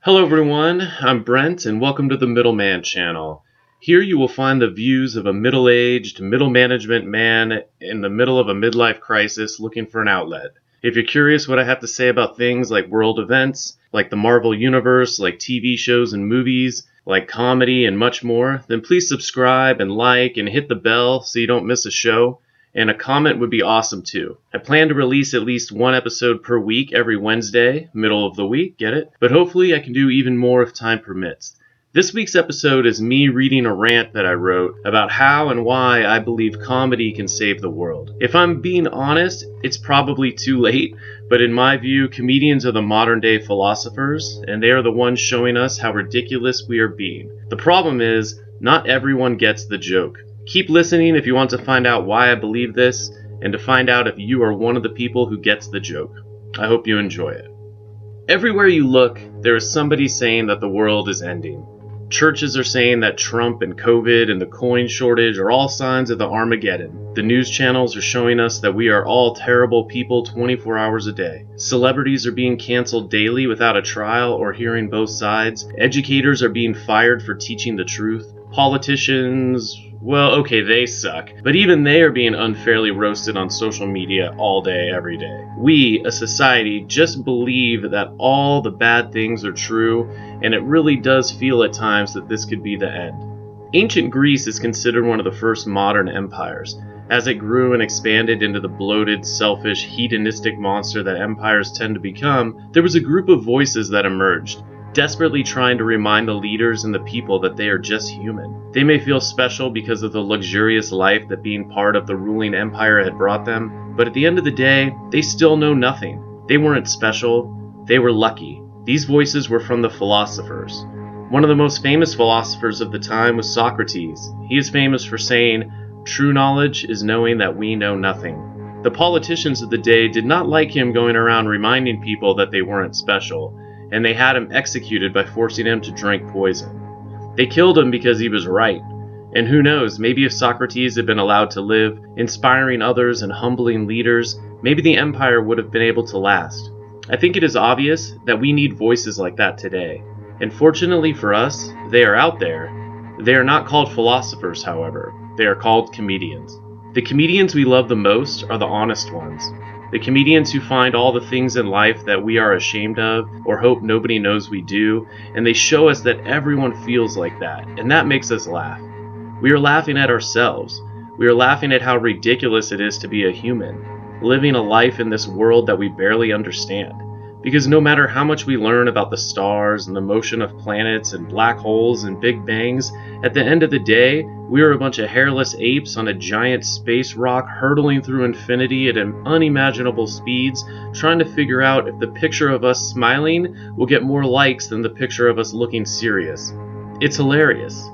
Hello everyone, I'm Brent and welcome to the Middleman channel. Here you will find the views of a middle-aged, middle management man in the middle of a midlife crisis looking for an outlet. If you're curious what I have to say about things like world events, like the Marvel Universe, like TV shows and movies, like comedy and much more, then please subscribe and like and hit the bell so you don't miss a show. And a comment would be awesome too. I plan to release at least one episode per week every Wednesday, middle of the week, get it? But hopefully I can do even more if time permits. This week's episode is me reading a rant that I wrote about how and why I believe comedy can save the world. If I'm being honest, it's probably too late, but in my view, comedians are the modern day philosophers, and they are the ones showing us how ridiculous we are being. The problem is, not everyone gets the joke. Keep listening if you want to find out why I believe this, and to find out if you are one of the people who gets the joke. I hope you enjoy it. Everywhere you look, there is somebody saying that the world is ending. Churches are saying that Trump and COVID and the coin shortage are all signs of the Armageddon. The news channels are showing us that we are all terrible people 24 hours a day. Celebrities are being canceled daily without a trial or hearing both sides. Educators are being fired for teaching the truth. Politicians, well, okay, they suck, but even they are being unfairly roasted on social media all day, every day. We, a society, just believe that all the bad things are true, and it really does feel at times that this could be the end. Ancient Greece is considered one of the first modern empires. As it grew and expanded into the bloated, selfish, hedonistic monster that empires tend to become, there was a group of voices that emerged, desperately trying to remind the leaders and the people that they are just human. They may feel special because of the luxurious life that being part of the ruling empire had brought them, but at the end of the day, they still know nothing. They weren't special, they were lucky. These voices were from the philosophers. One of the most famous philosophers of the time was Socrates. He is famous for saying, "True knowledge is knowing that we know nothing." The politicians of the day did not like him going around reminding people that they weren't special, and they had him executed by forcing him to drink poison. They killed him because he was right. And who knows, maybe if Socrates had been allowed to live, inspiring others and humbling leaders, maybe the empire would have been able to last. I think it is obvious that we need voices like that today. And fortunately for us, they are out there. They are not called philosophers, however. They are called comedians. The comedians we love the most are the honest ones. The comedians who find all the things in life that we are ashamed of or hope nobody knows we do, and they show us that everyone feels like that, and that makes us laugh. We are laughing at ourselves. We are laughing at how ridiculous it is to be a human, living a life in this world that we barely understand. Because no matter how much we learn about the stars and the motion of planets and black holes and big bangs, at the end of the day, we are a bunch of hairless apes on a giant space rock hurtling through infinity at unimaginable speeds, trying to figure out if the picture of us smiling will get more likes than the picture of us looking serious. It's hilarious.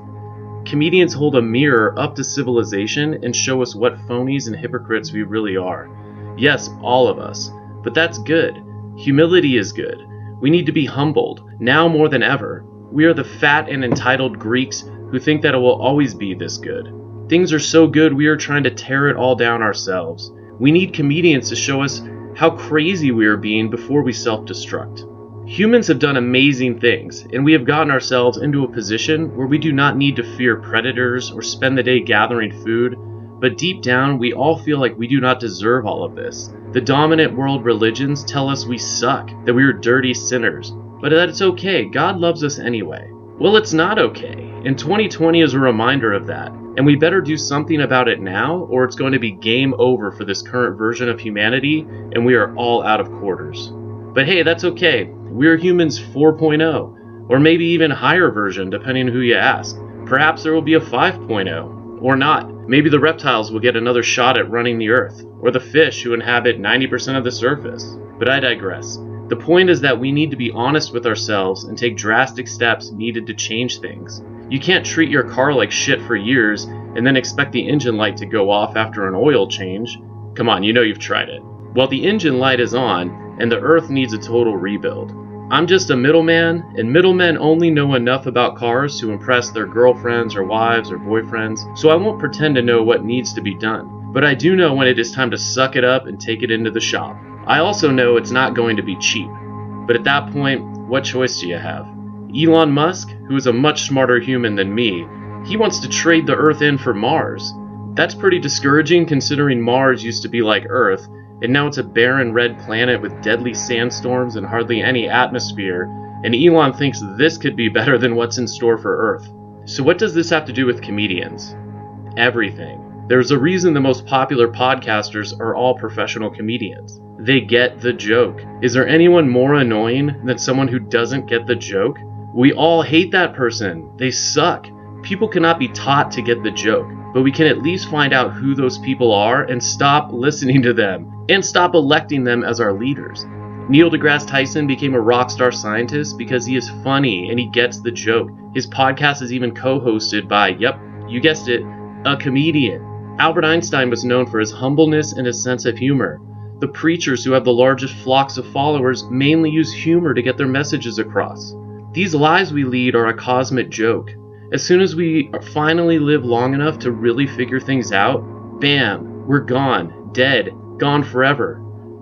Comedians hold a mirror up to civilization and show us what phonies and hypocrites we really are. Yes, all of us. But that's good. Humility is good. We need to be humbled, now more than ever. We are the fat and entitled Greeks who think that it will always be this good. Things are so good we are trying to tear it all down ourselves. We need comedians to show us how crazy we are being before we self-destruct. Humans have done amazing things, and we have gotten ourselves into a position where we do not need to fear predators or spend the day gathering food, but deep down we all feel like we do not deserve all of this. The dominant world religions tell us we suck, that we are dirty sinners, but that it's okay, God loves us anyway. Well, it's not okay, and 2020 is a reminder of that, and we better do something about it now, or it's going to be game over for this current version of humanity, and we are all out of quarters. But hey, that's okay, we're humans 4.0, or maybe even higher version, depending on who you ask. Perhaps there will be a 5.0, or not. Maybe the reptiles will get another shot at running the earth, or the fish who inhabit 90% of the surface. But I digress. The point is that we need to be honest with ourselves and take drastic steps needed to change things. You can't treat your car like shit for years and then expect the engine light to go off after an oil change. Come on, you know you've tried it. Well, the engine light is on, and the earth needs a total rebuild. I'm just a middleman, and middlemen only know enough about cars to impress their girlfriends or wives or boyfriends, so I won't pretend to know what needs to be done. But I do know when it is time to suck it up and take it into the shop. I also know it's not going to be cheap. But at that point, what choice do you have? Elon Musk, who is a much smarter human than me, he wants to trade the Earth in for Mars. That's pretty discouraging considering Mars used to be like Earth, and now it's a barren red planet with deadly sandstorms and hardly any atmosphere, and Elon thinks this could be better than what's in store for Earth. So what does this have to do with comedians? Everything. There's a reason the most popular podcasters are all professional comedians. They get the joke. Is there anyone more annoying than someone who doesn't get the joke? We all hate that person. They suck. People cannot be taught to get the joke, but we can at least find out who those people are and stop listening to them, and stop electing them as our leaders. Neil deGrasse Tyson became a rock star scientist because he is funny and he gets the joke. His podcast is even co-hosted by, yep, you guessed it, a comedian. Albert Einstein was known for his humbleness and his sense of humor. The preachers who have the largest flocks of followers mainly use humor to get their messages across. These lives we lead are a cosmic joke. As soon as we finally live long enough to really figure things out, bam, we're gone, dead, gone forever.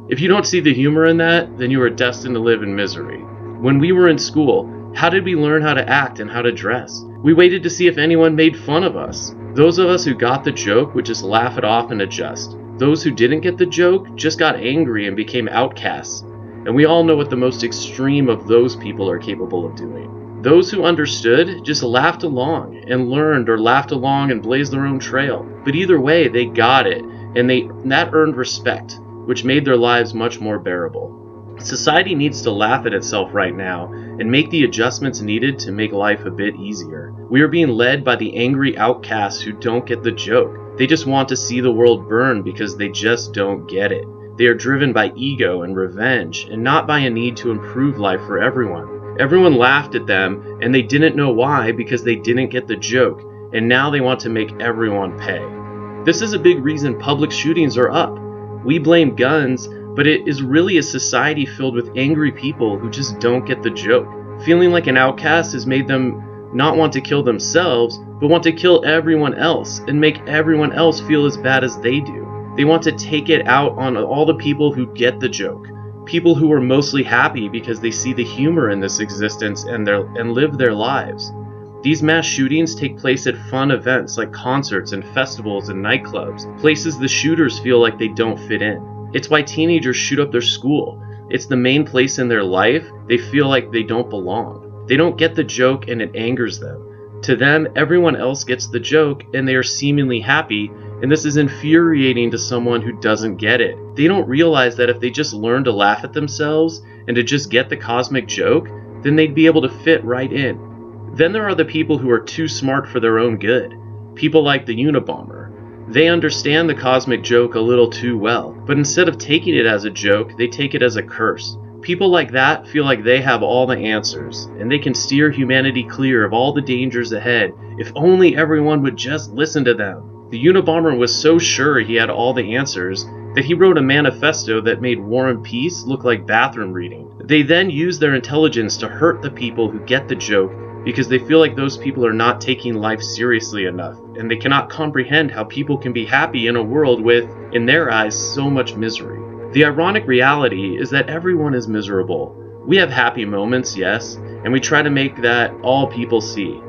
If you don't see the humor in that, then you are destined to live in misery. When we were in school, how did we learn how to act and how to dress? We waited to see if anyone made fun of us. Those of us who got the joke would just laugh it off and adjust. Those who didn't get the joke just got angry and became outcasts. And we all know what the most extreme of those people are capable of doing. Those who understood just laughed along and learned, or laughed along and blazed their own trail. But either way, they got it, and that earned respect, which made their lives much more bearable. Society needs to laugh at itself right now and make the adjustments needed to make life a bit easier. We are being led by the angry outcasts who don't get the joke. They just want to see the world burn because they just don't get it. They are driven by ego and revenge, and not by a need to improve life for everyone. Everyone laughed at them, and they didn't know why because they didn't get the joke, and now they want to make everyone pay. This is a big reason public shootings are up. We blame guns, but it is really a society filled with angry people who just don't get the joke. Feeling like an outcast has made them not want to kill themselves, but want to kill everyone else and make everyone else feel as bad as they do. They want to take it out on all the people who get the joke. People who are mostly happy because they see the humor in this existence and live their lives. These mass shootings take place at fun events like concerts and festivals and nightclubs, places the shooters feel like they don't fit in. It's why teenagers shoot up their school. It's the main place in their life they feel like they don't belong. They don't get the joke and it angers them. To them, everyone else gets the joke and they are seemingly happy, and this is infuriating to someone who doesn't get it. They don't realize that if they just learn to laugh at themselves and to just get the cosmic joke, then they'd be able to fit right in. Then there are the people who are too smart for their own good. People like the Unabomber. They understand the cosmic joke a little too well, but instead of taking it as a joke, they take it as a curse. People like that feel like they have all the answers, and they can steer humanity clear of all the dangers ahead if only everyone would just listen to them. The Unabomber was so sure he had all the answers that he wrote a manifesto that made War and Peace look like bathroom reading. They then use their intelligence to hurt the people who get the joke because they feel like those people are not taking life seriously enough, and they cannot comprehend how people can be happy in a world with, in their eyes, so much misery. The ironic reality is that everyone is miserable. We have happy moments, yes, and we try to make that all people see.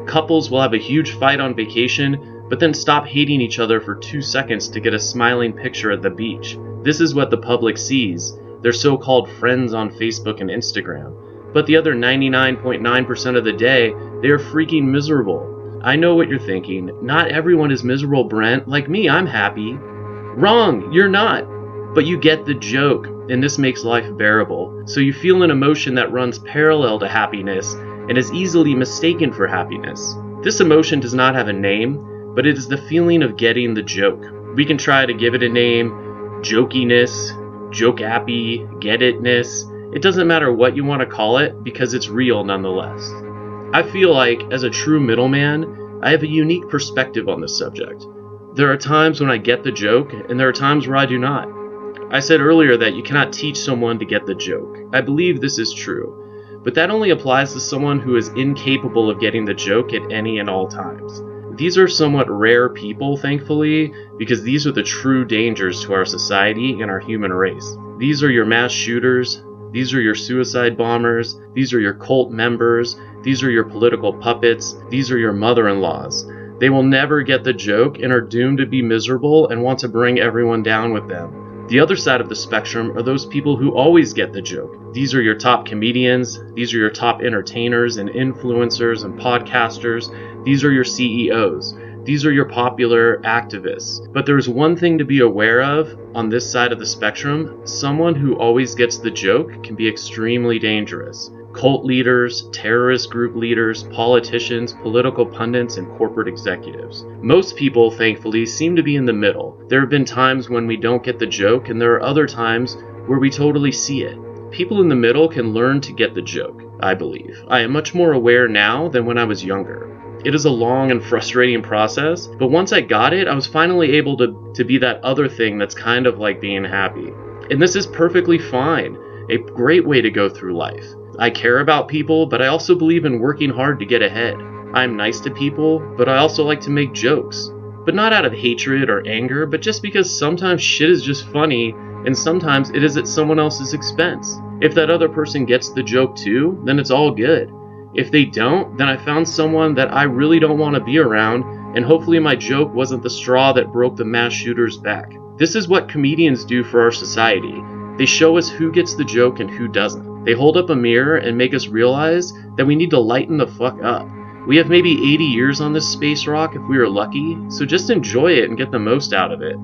Couples will have a huge fight on vacation, but then stop hating each other for 2 seconds to get a smiling picture at the beach. This is what the public sees, their so-called friends on Facebook and Instagram. But the other 99.9% of the day, they are freaking miserable. I know what you're thinking. Not everyone is miserable, Brent. Like me, I'm happy. Wrong, you're not. But you get the joke, and this makes life bearable. So you feel an emotion that runs parallel to happiness and is easily mistaken for happiness. This emotion does not have a name, but it is the feeling of getting the joke. We can try to give it a name: jokiness, joke-appy, get-itness. It doesn't matter what you want to call it because it's real nonetheless. I feel like, as a true middleman, I have a unique perspective on this subject. There are times when I get the joke, and there are times where I do not. I said earlier that you cannot teach someone to get the joke. I believe this is true, but that only applies to someone who is incapable of getting the joke at any and all times. These are somewhat rare people, thankfully, because these are the true dangers to our society and our human race. These are your mass shooters, These are your suicide bombers. These are your cult members. These are your political puppets. These are your mother-in-laws. They will never get the joke and are doomed to be miserable and want to bring everyone down with them. The other side of the spectrum are those people who always get the joke. These are your top comedians. These are your top entertainers and influencers and podcasters. These are your CEOs. These are your popular activists. But there's one thing to be aware of on this side of the spectrum. Someone who always gets the joke can be extremely dangerous. Cult leaders, terrorist group leaders, politicians, political pundits, and corporate executives. Most people, thankfully, seem to be in the middle. There have been times when we don't get the joke, and there are other times where we totally see it. People in the middle can learn to get the joke, I believe. I am much more aware now than when I was younger. It is a long and frustrating process, but once I got it, I was finally able to be that other thing that's kind of like being happy. And this is perfectly fine. A great way to go through life. I care about people, but I also believe in working hard to get ahead. I'm nice to people, but I also like to make jokes. But not out of hatred or anger, but just because sometimes shit is just funny, and sometimes it is at someone else's expense. If that other person gets the joke too, then it's all good. If they don't, then I found someone that I really don't want to be around, and hopefully my joke wasn't the straw that broke the mass shooter's back. This is what comedians do for our society. They show us who gets the joke and who doesn't. They hold up a mirror and make us realize that we need to lighten the fuck up. We have maybe 80 years on this space rock if we are lucky, so just enjoy it and get the most out of it.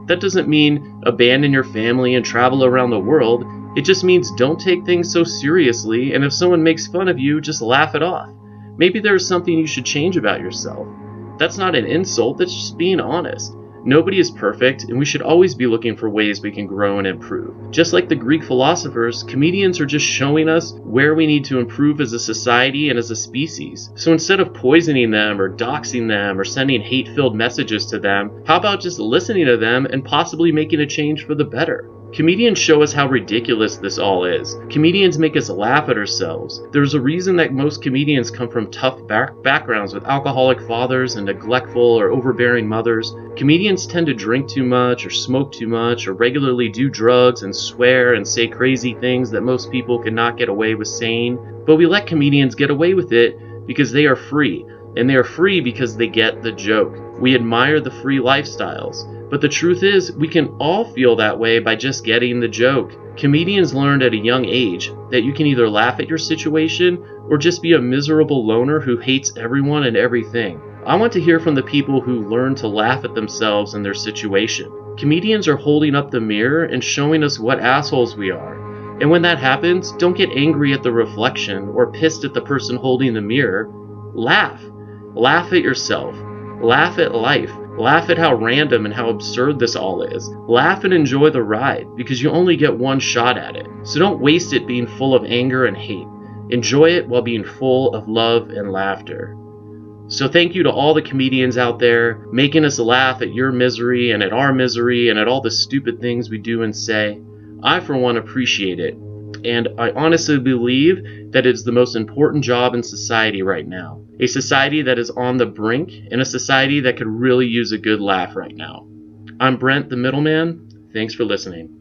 That doesn't mean abandon your family and travel around the world. It just means don't take things so seriously, and if someone makes fun of you, just laugh it off. Maybe there's something you should change about yourself. That's not an insult, that's just being honest. Nobody is perfect, and we should always be looking for ways we can grow and improve. Just like the Greek philosophers, comedians are just showing us where we need to improve as a society and as a species. So instead of poisoning them or doxing them or sending hate-filled messages to them, how about just listening to them and possibly making a change for the better? Comedians show us how ridiculous this all is. Comedians make us laugh at ourselves. There's a reason that most comedians come from tough backgrounds with alcoholic fathers and neglectful or overbearing mothers. Comedians tend to drink too much or smoke too much or regularly do drugs and swear and say crazy things that most people cannot get away with saying. But we let comedians get away with it because they are free. And they are free because they get the joke. We admire the free lifestyles. But the truth is, we can all feel that way by just getting the joke. Comedians learned at a young age that you can either laugh at your situation or just be a miserable loner who hates everyone and everything. I want to hear from the people who learn to laugh at themselves and their situation. Comedians are holding up the mirror and showing us what assholes we are. And when that happens, don't get angry at the reflection or pissed at the person holding the mirror. Laugh. Laugh at yourself. Laugh at life. Laugh at how random and how absurd this all is. Laugh and enjoy the ride, because you only get one shot at it. So don't waste it being full of anger and hate. Enjoy it while being full of love and laughter. So thank you to all the comedians out there, making us laugh at your misery and at our misery and at all the stupid things we do and say. I, for one, appreciate it. And I honestly believe that it's the most important job in society right now. A society that is on the brink, and a society that could really use a good laugh right now. I'm Brent, the middleman. Thanks for listening.